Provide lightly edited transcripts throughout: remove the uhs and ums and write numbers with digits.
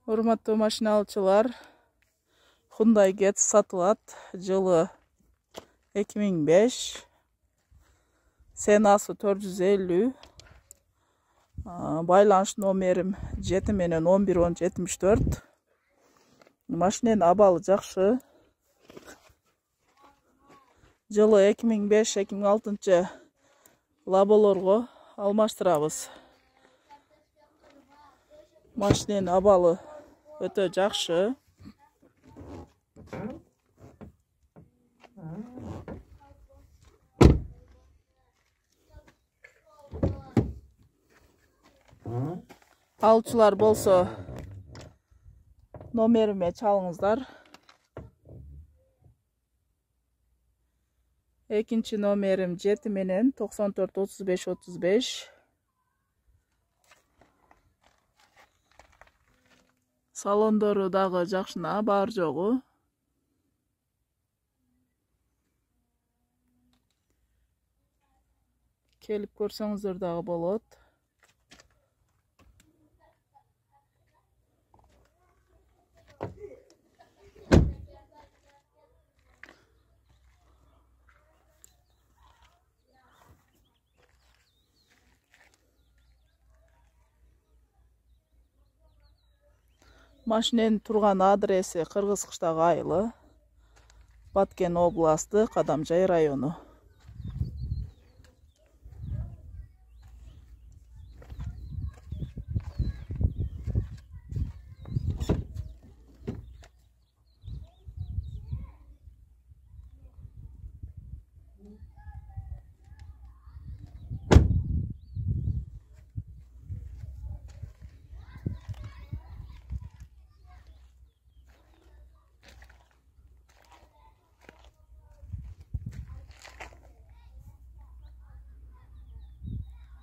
Урматтуу машина алчылар, Hyundai Getz satылат. Жылы 2005. Senası 450. Байланыш номерим 7 менен 11-10-74. Машиненин абалы жакшы. Жылы 2005-2006 лаболорго алмаштырабыз. Машиненин абалы өтө жакшы. Алчылар болсо номериме чалыңыздар. Экинчи номерим 7 менен 94-35-35. Салондору дагы жакшына, бар жогу. Келип көрсөңүздөр дагы болот. Машиненин турган адреси Кыргыз-Кыштак айылы, Баткен областы, Кадамжай району.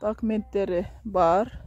Документтери бар.